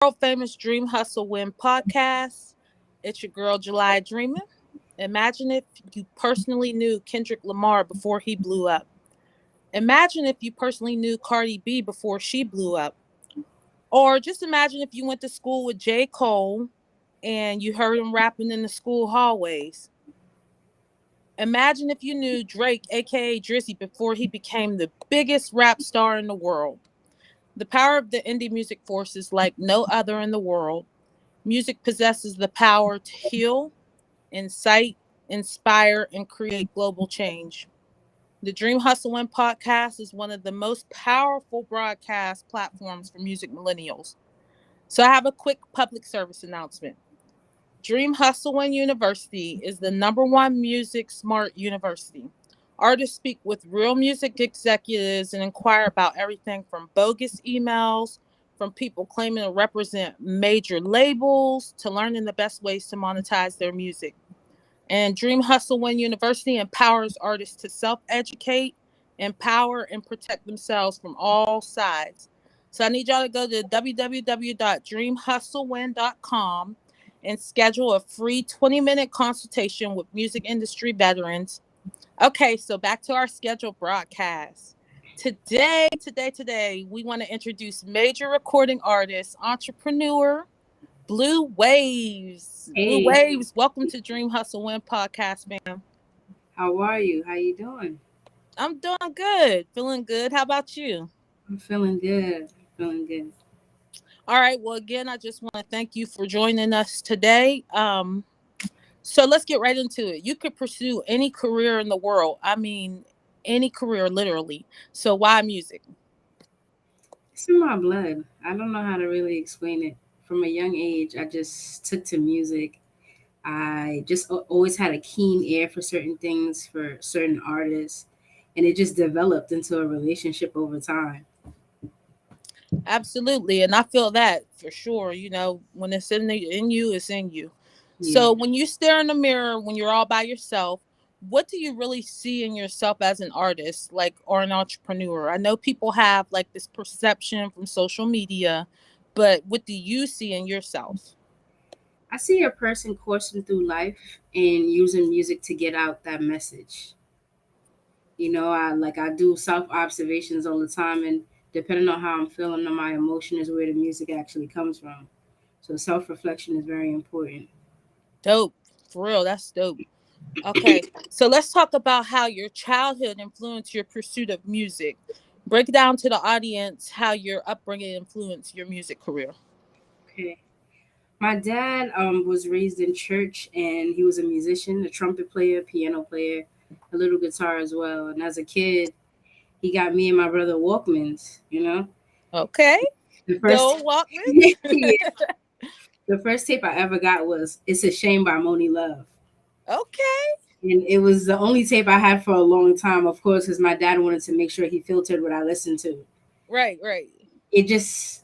world famous Dreamhustlewin podcast. It's your girl July Dreaming. Imagine if you personally knew Kendrick Lamar before he blew up. Imagine if you personally knew Cardi B before she blew up. Or just imagine if you went to school with J. Cole and you heard him rapping in the school hallways. Imagine if you knew Drake, aka Drizzy, before he became the biggest rap star in the world. The power of the indie music force is like no other in the world. Music possesses the power to heal, incite, inspire, and create global change. The Dream Hustle Win podcast is one of the most powerful broadcast platforms for music millennials. So I have a quick public service announcement. Dream Hustle Win University is the #1 music smart university. Artists speak with real music executives and inquire about everything from bogus emails, from people claiming to represent major labels, to learning the best ways to monetize their music. And Dream Hustle Win University empowers artists to self educate, empower, and protect themselves from all sides. So I need y'all to go to www.dreamhustlewin.com and schedule a free 20-minute consultation with music industry veterans. Okay, so back to our scheduled broadcast. Today, we want to introduce major recording artist, entrepreneur, Bleu Waves. Blue Hey, Waves, welcome to Dream Hustle Win podcast, man. how are you? How you doing? I'm doing good, feeling good. How about you? I'm feeling good. Feeling good. All right. Well, again, I just want to thank you for joining us today. So let's get right into it. You could pursue any career in the world. I mean, any career, literally. So why music? It's in my blood. I don't know how to really explain it. From a young age, I just took to music. I just always had a keen ear for certain things, for certain artists, and it just developed into a relationship over time. Absolutely, and I feel that for sure. You know, when it's in you, it's in you. Yeah. So when you stare in the mirror, when you're all by yourself, what do you really see in yourself as an artist, like, or an entrepreneur? I know people have like this perception from social media, but what do you see in yourself? I see a person coursing through life and using music to get out that message. I do self observations all the time, and depending on how I'm feeling and my emotion is where the music actually comes from. So self reflection is very important. Dope, for real. That's dope. Okay, so let's talk about how your childhood influenced your pursuit of music. Break it down to the audience how your upbringing influenced your music career. Okay. My dad was raised in church, and he was a musician, a trumpet player, piano player, a little guitar as well. And as a kid, he got me and my brother Walkmans. Okay, The the first old Walkmans. yeah, the first tape I ever got was "It's a Shame" by Moni Love. Okay, And it was the only tape I had for a long time, of course, because my dad wanted to make sure he filtered what I listened to. right, right. It just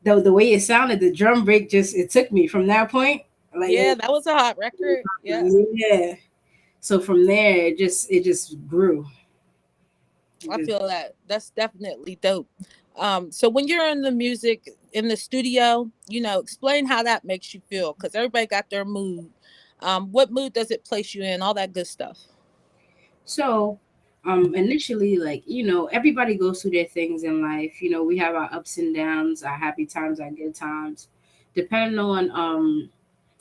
the way it sounded, the drum break just it took me from that point. Like Yeah, that was a hot record. Yeah, yeah. So from there, it just grew. It I just feel that. That's definitely dope. So when you're in the music in the studio, explain how that makes you feel because everybody got their mood. What mood does it place you in? All that good stuff. so initially, everybody goes through their things in life. We have our ups and downs, our happy times, our good times, depending on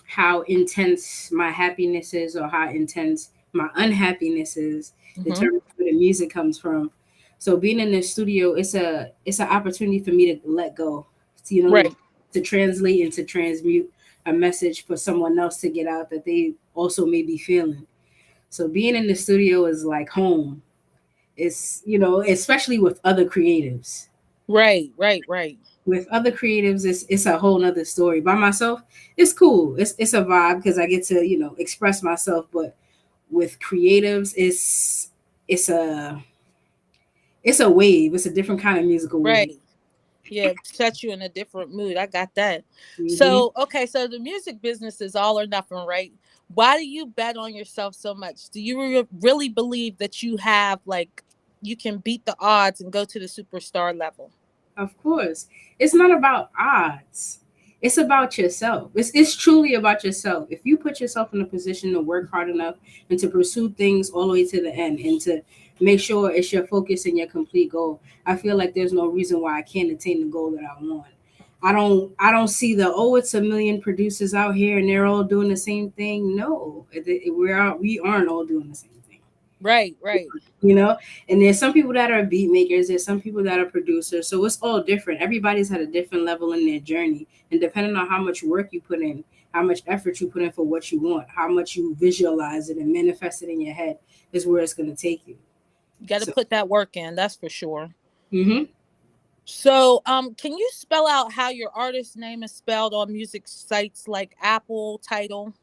how intense my happiness is or how intense my unhappiness is Hmm. determines where the music comes from. So being in the studio, it's an opportunity for me to let go, to, Right. to translate and to transmute a message for someone else to get out that they also may be feeling. So being in the studio is like home. It's especially with other creatives. Right. Right. Right. With other creatives, it's a whole nother story. By myself, it's cool. It's a vibe because I get to express myself. But with creatives, it's a it's a wave. It's a different kind of musical wave. Right. Yeah, set you in a different mood. I got that. Hmm. So, okay, so the music business is all or nothing, right? Why do you bet on yourself so much? Do you really believe that you have like you can beat the odds and go to the superstar level? Of course. It's not about odds. It's about yourself. It's truly about yourself. If you put yourself in a position to work hard enough and to pursue things all the way to the end and to make sure it's your focus and your complete goal, I feel like there's no reason why I can't attain the goal that I want. I don't see the, oh, it's a million producers out here and they're all doing the same thing. No, we aren't all doing the same thing. Right, right. you know and there's some people that are beat makers, there's some people that are producers, so it's all different. Everybody's at a different level in their journey, and depending on how much work you put in, how much effort you put in for what you want, how much you visualize it and manifest it in your head, is where it's going to take you. You got to So put that work in, that's for sure. hmm So, can you spell out how your artist name is spelled on music sites like Apple, Tidal?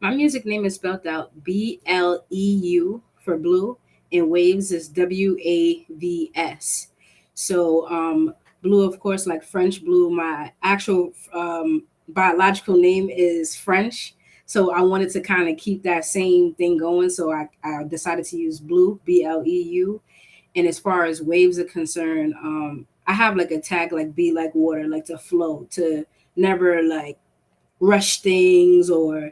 my music name is spelled out Bleu for blue, and waves is Wavs. So blue, of course, like French blue. My actual biological name is French. So I wanted to kind of keep that same thing going. So I decided to use blue, Bleu. And as far as waves are concerned, I have like a tag like be like water, like to flow, to never like rush things, or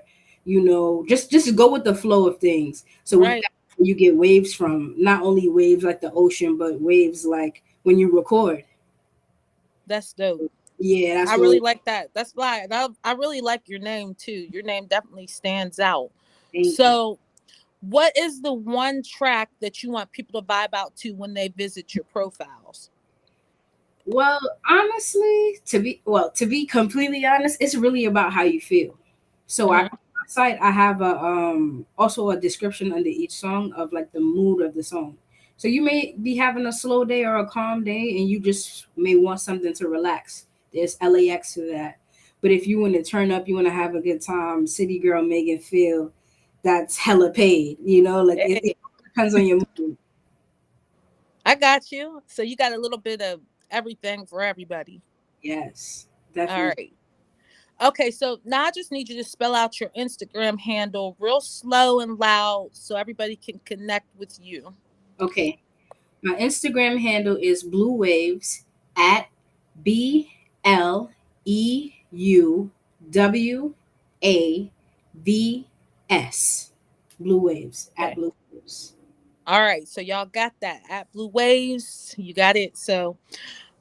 just go with the flow of things. So with Right. that, you get waves from not only waves like the ocean, but waves like when you record. That's dope. Yeah, I that's really really like that. That's why I really like your name too. Your name definitely stands out. thank you. So, what is the one track that you want people to vibe out to when they visit your profiles? Well, honestly, to be completely honest, it's really about how you feel. So I Hmm. on my site I have a also a description under each song of like the mood of the song. So you may be having a slow day or a calm day and you just may want something to relax. There's LAX to that. But if you want to turn up, you want to have a good time, City Girl Megan feel, that's hella paid, like it Hey, depends on your mood. I got you. So you got a little bit of everything for everybody. Yes, All definitely. right. Okay, so now I just need you to spell out your Instagram handle real slow and loud so everybody can connect with you. Okay. My Instagram handle is Blue Waves at BLEUWAVS. Blue Waves at Okay. Blue Waves. All right, so y'all got that at Blue Waves. You got it. So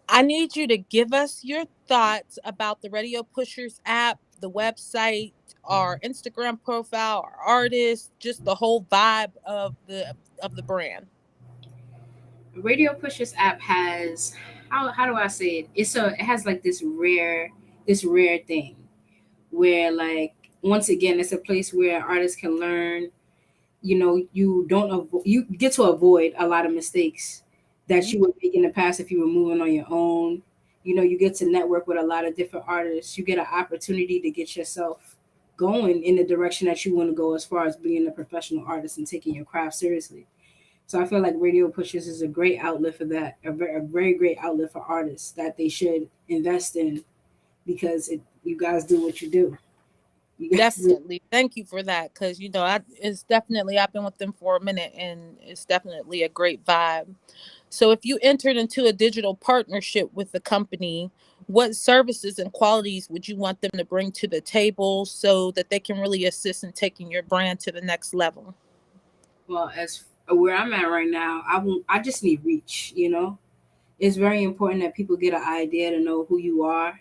I need you to give us your thoughts about the Radio Pushers app, the website, our Instagram profile, our artist, just the whole vibe of the brand. Radio Pushers app has, how do I say it? It has like this rare thing where, like, once again, it's a place where artists can learn. You get to avoid a lot of mistakes that Mhm. you would make in the past if you were moving on your own. You get to network with a lot of different artists. You get an opportunity to get yourself going in the direction that you want to go as far as being a professional artist and taking your craft seriously. So I feel like Radio Pushes is a great outlet for that, a very great outlet for artists that they should invest in, because you guys do what you do. You guys do. Definitely. Thank you for that because it's definitely I've been with them for a minute and it's definitely a great vibe. So if you entered into a digital partnership with the company, what services and qualities would you want them to bring to the table so that they can really assist in taking your brand to the next level? Well, as where I'm at right now, I just need reach. It's very important that people get an idea to know who you are.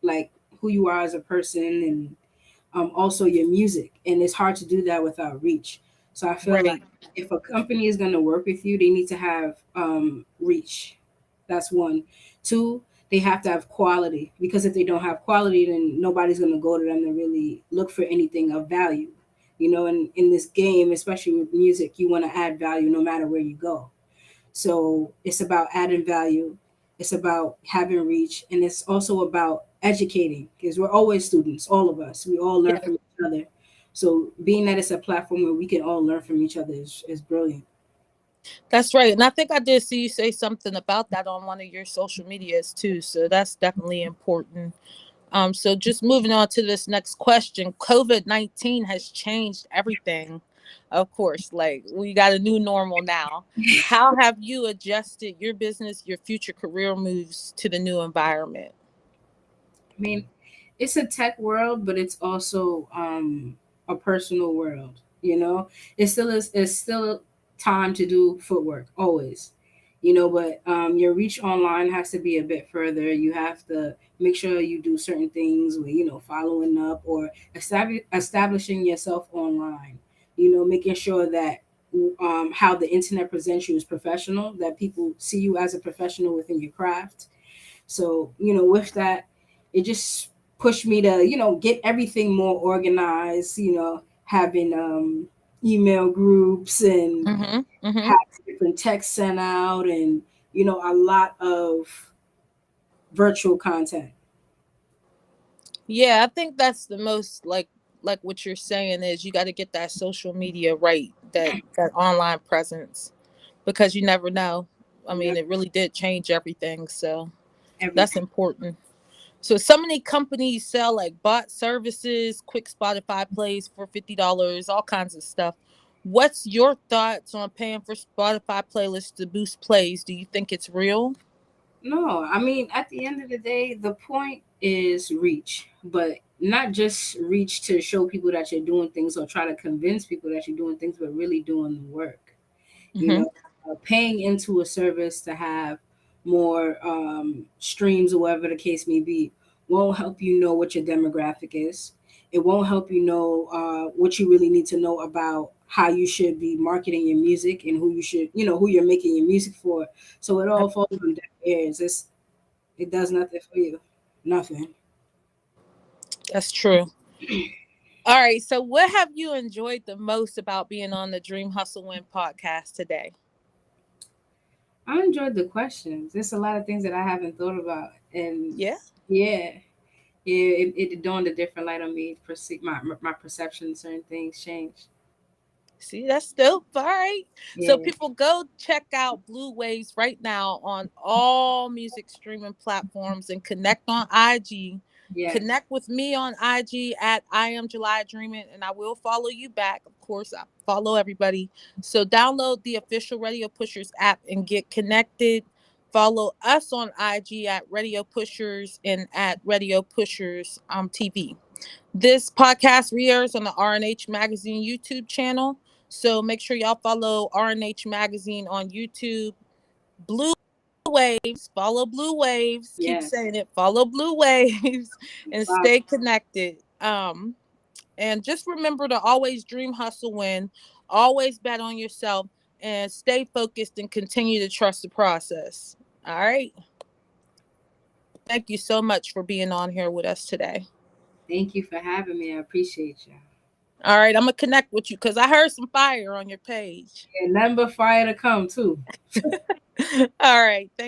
Like who you are as a person, and also your music. And it's hard to do that without reach. So I feel like Right. if a company is going to work with you, they need to have reach. That's one. Two, they have to have quality, because if they don't have quality, then nobody's going to go to them to really look for anything of value. And in this game, especially with music, you want to add value no matter where you go. So it's about adding value. It's about having reach, and it's also about educating, because we're always students, all of us. We all learn Yeah, from each other. So being that it's a platform where we can all learn from each other is brilliant. that's right. And I think I did see you say something about that on one of your social medias too. So that's definitely important. So just moving on to this next question. COVID-19 has changed everything. Of course, like we got a new normal now. How have you adjusted your business, your future career moves to the new environment? I mean, it's a tech world, but it's also a personal world. You know, it still is. It's still time to do footwork always. You know, but your reach online has to be a bit further. You have to make sure you do certain things with following up or establishing yourself online. You know, making sure that how the internet presents you is professional. That people see you as a professional within your craft. So, with that, it just pushed me to, get everything more organized, having email groups and Mm-hmm. Mm-hmm. have different texts sent out and, a lot of virtual content. Yeah, I think that's the most like what you're saying is you got to get that social media right, that online presence, because you never know. I Yeah, mean, it really did change everything, so that's everything. important. So many companies sell like bot services, quick Spotify plays for $50, all kinds of stuff. What's your thoughts on paying for Spotify playlists to boost plays? Do you think it's real? No, I mean, at the end of the day, the point is reach, but not just reach to show people that you're doing things or try to convince people that you're doing things, but really doing the work. you Mm-hmm. know Paying into a service to have more streams or whatever the case may be won't help you know what your demographic is. It won't help you know what you really need to know about how you should be marketing your music and who you should who you're making your music for. So it all falls on deaf ears. It does nothing for you. Nothing. That's true. All right. So, what have you enjoyed the most about being on the Dream Hustle Win podcast today? I enjoyed the questions. There's a lot of things that I haven't thought about, and Yeah. yeah, it dawned a different light on me. My perception of certain things changed. See, that's dope. All right. So, Yeah, people go check out Blue Waves right now on all music streaming platforms and connect on IG. yes, Connect with me on IG at I am July Dreaming, and I will follow you back. Of course, I follow everybody. So, download the official Radio Pushers app and get connected. Follow us on IG at Radio Pushers and at Radio Pushers TV. This podcast re-airs on the RNH Magazine YouTube channel. So make sure y'all follow RNH Magazine on YouTube. Blue Waves, follow Blue Waves. Keep yes. saying it, follow Blue Waves and Wow. stay connected. And just remember to always dream, hustle, win. Always bet on yourself and stay focused and continue to trust the process. All right. Thank you so much for being on here with us today. Thank you for having me. I appreciate you. All right, I'm gonna connect with you because I heard some fire on your page. And nothing but fire to come too. All right, thank